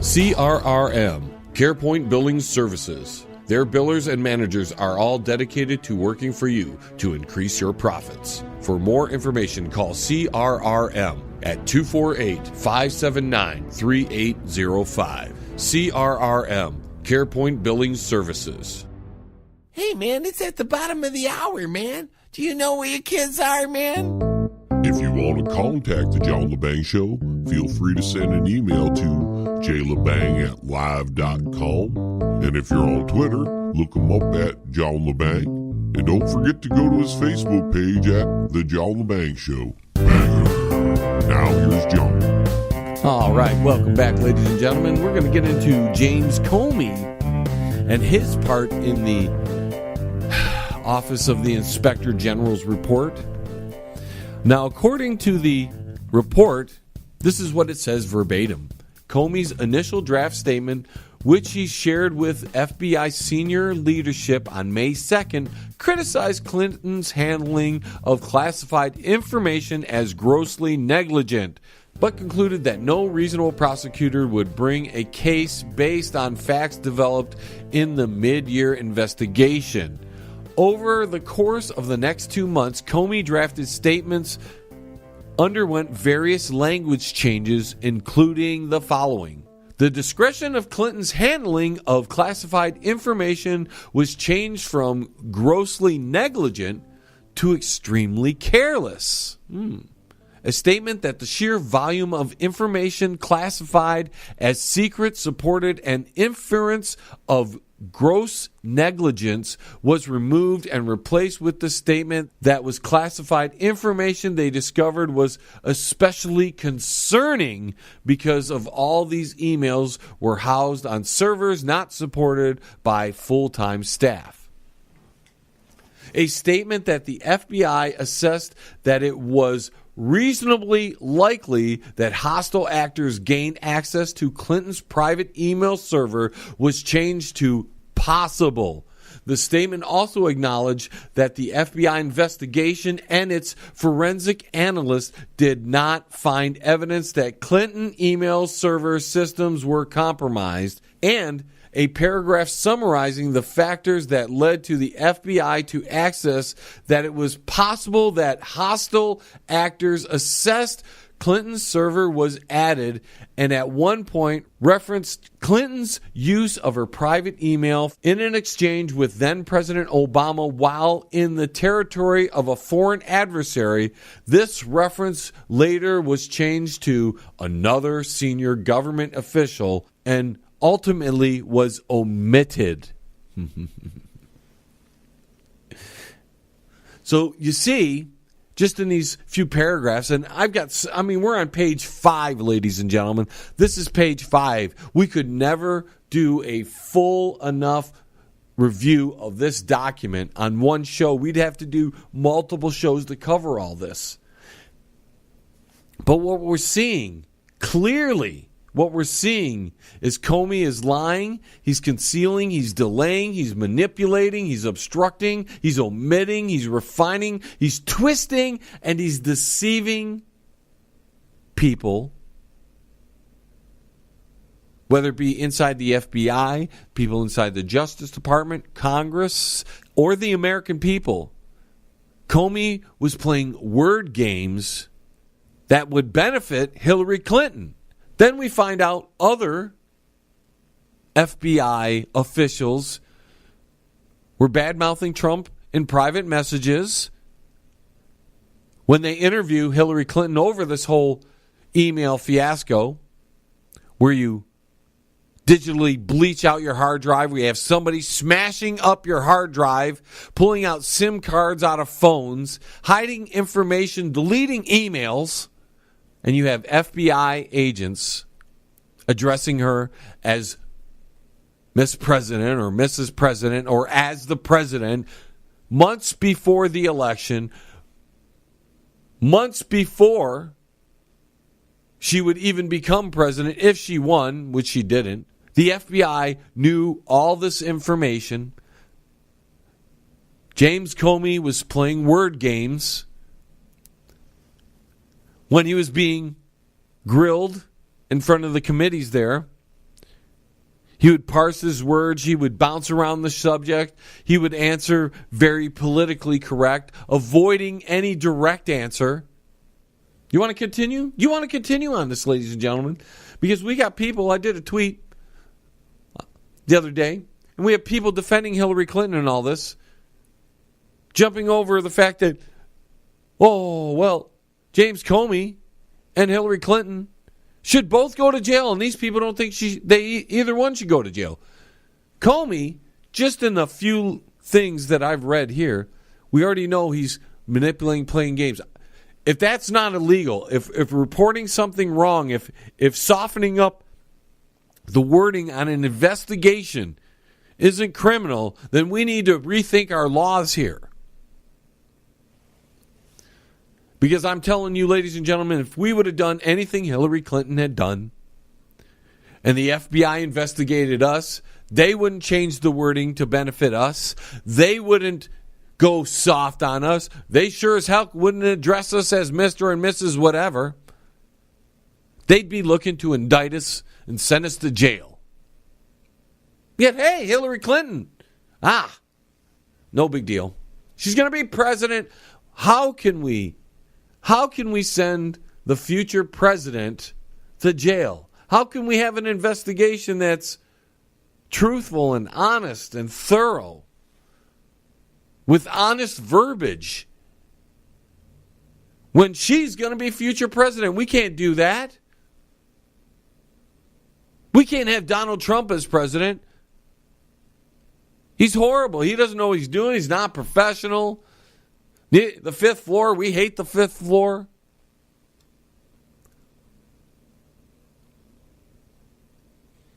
CRRM, CarePoint Billing Services. Their billers and managers are all dedicated to working for you to increase your profits. For more information, call CRRM at 248-579-3805. CRRM, CarePoint Billing Services. Hey, man, it's at the bottom of the hour, man. Do you know where your kids are, man? If you want to contact the John Lebang Show, feel free to send an email to jlebang@live.com. And if you're on Twitter, look him up at John Lebang. And don't forget to go to his Facebook page at The John Lebang Show. Now here's John. All right, welcome back, ladies and gentlemen. We're going to get into James Comey and his part in the Office of the Inspector General's report. Now, according to the report, this is what it says verbatim. Comey's initial draft statement, which he shared with FBI senior leadership on May 2nd, criticized Clinton's handling of classified information as grossly negligent, but concluded that no reasonable prosecutor would bring a case based on facts developed in the mid-year investigation. Over the course of the next 2 months, Comey drafted statements, underwent various language changes, including the following. The discretion of Clinton's handling of classified information was changed from grossly negligent to extremely careless. A statement that the sheer volume of information classified as secret supported an inference of gross negligence was removed and replaced with the statement that was classified information they discovered was especially concerning because of all these emails were housed on servers not supported by full-time staff. A statement that the FBI assessed that it was reasonably likely that hostile actors gained access to Clinton's private email server was changed to possible. The statement also acknowledged that the FBI investigation and its forensic analysts did not find evidence that Clinton email server systems were compromised, and a paragraph summarizing the factors that led to the FBI to access that it was possible that hostile actors assessed Clinton's server was added, and at one point referenced Clinton's use of her private email in an exchange with then-President Obama while in the territory of a foreign adversary. This reference later was changed to another senior government official and ultimately was omitted. So you see, just in these few paragraphs, and we're on page 5, ladies and gentlemen. This is page 5. We could never do a full enough review of this document on one show. We'd have to do multiple shows to cover all this. But what we're seeing clearly, is Comey is lying, he's concealing, he's delaying, he's manipulating, he's obstructing, he's omitting, he's refining, he's twisting, and he's deceiving people, whether it be inside the FBI, people inside the Justice Department, Congress, or the American people. Comey was playing word games that would benefit Hillary Clinton. Then we find out other FBI officials were bad-mouthing Trump in private messages when they interview Hillary Clinton over this whole email fiasco where you digitally bleach out your hard drive. We have somebody smashing up your hard drive, pulling out SIM cards out of phones, hiding information, deleting emails. And you have FBI agents addressing her as Miss President or Mrs. President or as the President months before the election, months before she would even become president if she won, which she didn't. The FBI knew all this information. James Comey was playing word games when he was being grilled in front of the committees there. He would parse his words. He would bounce around the subject. He would answer very politically correct, avoiding any direct answer. You want to continue? You want to continue on this, ladies and gentlemen? Because we got people, I did a tweet the other day, and we have people defending Hillary Clinton and all this, jumping over the fact that, oh, well, James Comey and Hillary Clinton should both go to jail, and these people don't think either one should go to jail. Comey, just in the few things that I've read here, we already know he's manipulating, playing games. If that's not illegal, if reporting something wrong, if softening up the wording on an investigation isn't criminal, then we need to rethink our laws here. Because I'm telling you, ladies and gentlemen, if we would have done anything Hillary Clinton had done, and the FBI investigated us, they wouldn't change the wording to benefit us. They wouldn't go soft on us. They sure as hell wouldn't address us as Mr. and Mrs. whatever. They'd be looking to indict us and send us to jail. Yet, hey, Hillary Clinton, no big deal. She's going to be president. How can we send the future president to jail? How can we have an investigation that's truthful and honest and thorough, with honest verbiage, when she's going to be future president? We can't do that. We can't have Donald Trump as president. He's horrible. He doesn't know what he's doing. He's not professional. The fifth floor, we hate the fifth floor.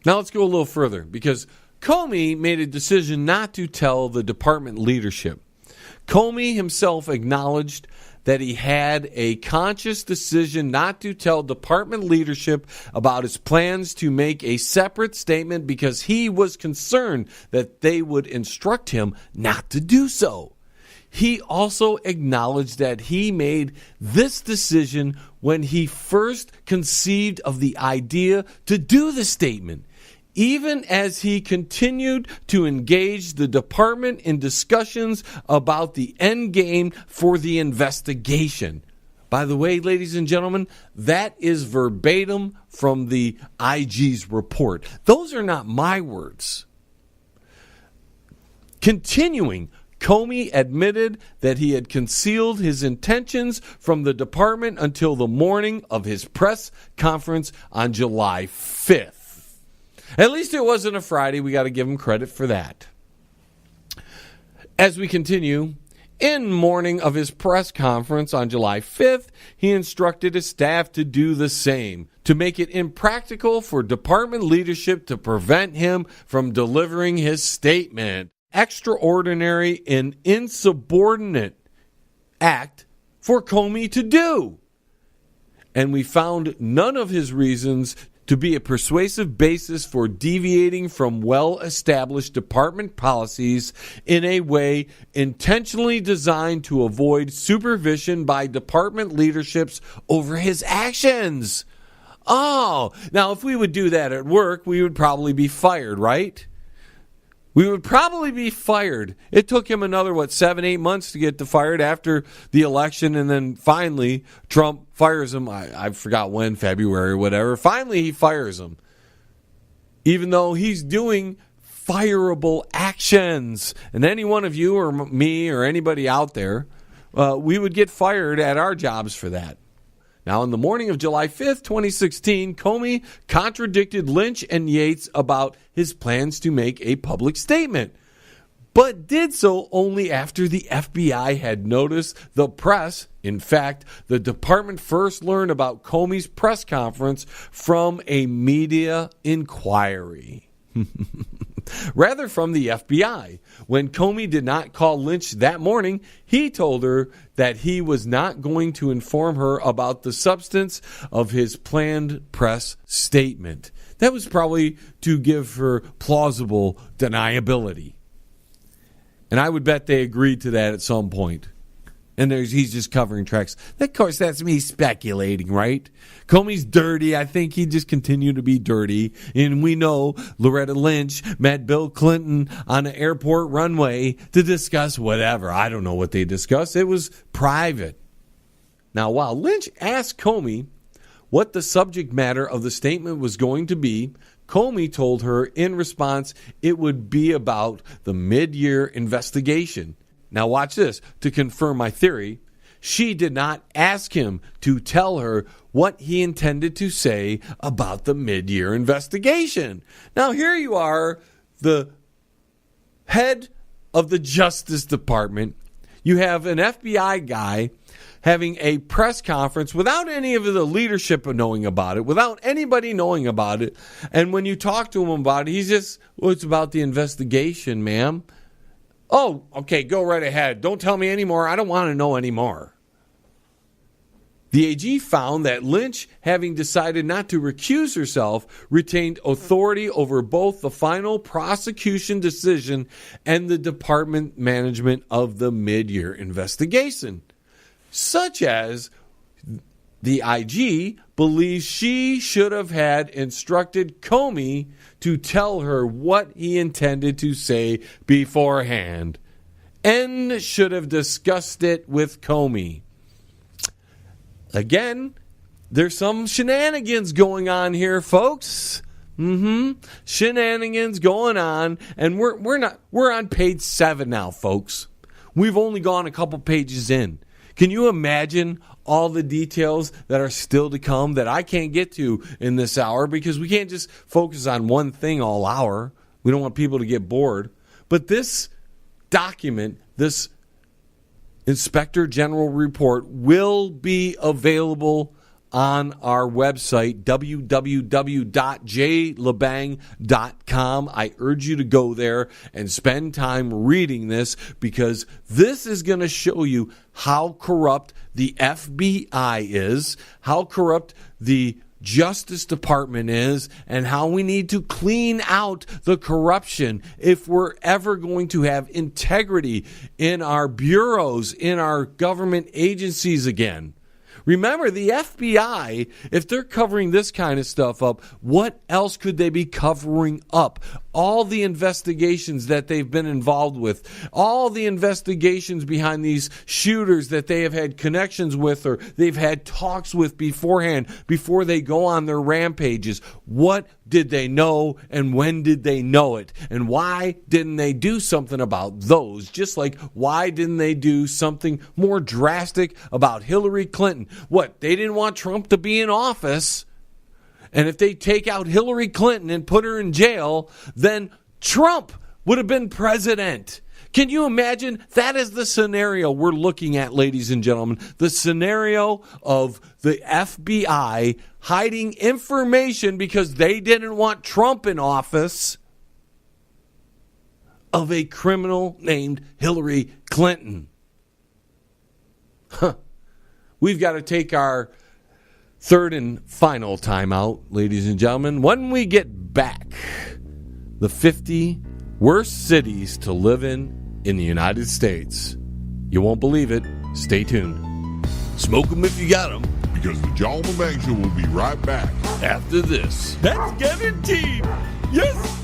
Now let's go a little further, because Comey made a decision not to tell the department leadership. Comey himself acknowledged that he had a conscious decision not to tell department leadership about his plans to make a separate statement because he was concerned that they would instruct him not to do so. He also acknowledged that he made this decision when he first conceived of the idea to do the statement, even as he continued to engage the department in discussions about the end game for the investigation. By the way, ladies and gentlemen, that is verbatim from the IG's report. Those are not my words. Continuing, Comey admitted that he had concealed his intentions from the department until the morning of his press conference on July 5th. At least it wasn't a Friday. We got to give him credit for that. As we continue, in morning of his press conference on July 5th, he instructed his staff to do the same, to make it impractical for department leadership to prevent him from delivering his statement. Extraordinary and insubordinate act for Comey to do. And we found none of his reasons to be a persuasive basis for deviating from well-established department policies in a way intentionally designed to avoid supervision by department leaderships over his actions. Oh, now if we would do that at work, we would probably be fired, right? We would probably be fired. It took him another, 7-8 months to get fired after the election, and then finally Trump fires him. I forgot when, February or whatever. Finally he fires him, even though he's doing fireable actions. And any one of you or me or anybody out there, we would get fired at our jobs for that. Now, on the morning of July 5th, 2016, Comey contradicted Lynch and Yates about his plans to make a public statement, but did so only after the FBI had noticed the press. In fact, the department first learned about Comey's press conference from a media inquiry. Rather from the FBI. When Comey did not call Lynch that morning, he told her that he was not going to inform her about the substance of his planned press statement. That was probably to give her plausible deniability. And I would bet they agreed to that at some point. And he's just covering tracks. Of course, that's me speculating, right? Comey's dirty. I think he just continued to be dirty. And we know Loretta Lynch met Bill Clinton on an airport runway to discuss whatever. I don't know what they discussed. It was private. Now, while Lynch asked Comey what the subject matter of the statement was going to be, Comey told her in response it would be about the mid-year investigation. Now watch this. To confirm my theory, she did not ask him to tell her what he intended to say about the mid-year investigation. Now here you are, the head of the Justice Department. You have an FBI guy having a press conference without any of the leadership knowing about it, without anybody knowing about it. And when you talk to him about it, he's just, well, it's about the investigation, ma'am. Oh, okay, go right ahead. Don't tell me anymore. I don't want to know anymore. The AG found that Lynch, having decided not to recuse herself, retained authority over both the final prosecution decision and the department management of the mid-year investigation, such as the IG believes she should have had instructed Comey to tell her what he intended to say beforehand and should have discussed it with Comey. Again, there's some shenanigans going on here, folks. Shenanigans going on, and we're on page 7 now, folks. We've only gone a couple pages in. Can you imagine all the details that are still to come that I can't get to in this hour because we can't just focus on one thing all hour. We don't want people to get bored. But this document, this Inspector General report, will be available on our website, www.jlebang.com. I urge you to go there and spend time reading this because this is going to show you how corrupt the FBI is, how corrupt the Justice Department is, and how we need to clean out the corruption if we're ever going to have integrity in our bureaus, in our government agencies again. Remember, the FBI, if they're covering this kind of stuff up, what else could they be covering up? All the investigations that they've been involved with, all the investigations behind these shooters that they have had connections with or they've had talks with beforehand, before they go on their rampages. What did they know and when did they know it? And why didn't they do something about those? Just like why didn't they do something more drastic about Hillary Clinton? What, they didn't want Trump to be in office. And if they take out Hillary Clinton and put her in jail, then Trump would have been president. Can you imagine? That is the scenario we're looking at, ladies and gentlemen. The scenario of the FBI hiding information because they didn't want Trump in office of a criminal named Hillary Clinton. We've got to take our third and final time out, ladies and gentlemen. When we get back, the 50 worst cities to live in the United States. You won't believe it. Stay tuned. Smoke them if you got them. Because the John Lebang Show will be right back After this. That's guaranteed. Yes.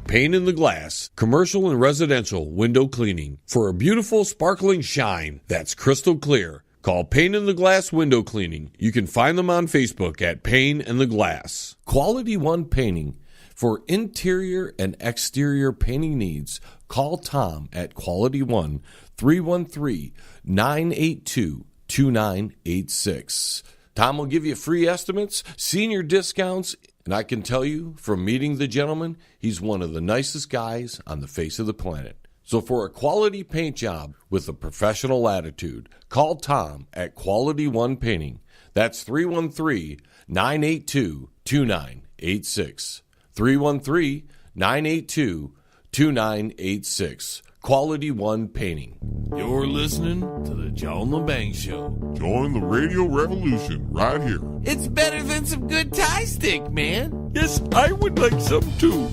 Pane in the Glass, commercial and residential window cleaning for a beautiful sparkling shine that's crystal clear. Call Pane in the Glass Window Cleaning. You can find them on Facebook at Pane in the Glass. Quality One Painting. For interior and exterior painting needs, call Tom at Quality One, 313-982-2986. Tom will give you free estimates, senior discounts, and I can tell you from meeting the gentleman, he's one of the nicest guys on the face of the planet. So for a quality paint job with a professional attitude, call Tom at Quality One Painting. That's 313-982-2986. 313-982-2986. Quality One Painting. You're listening to the John Lebang Show. Join the radio revolution right here. It's better than some good Thai stick, man. Yes, I would like some too.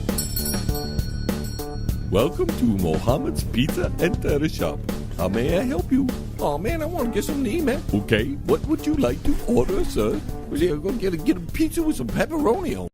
Welcome to Mohammed's Pizza and Terror Shop. How may I help you? Oh, man, I want to get something to eat, man. Okay, what would you like to order, sir? I'm going to get a pizza with some pepperoni on.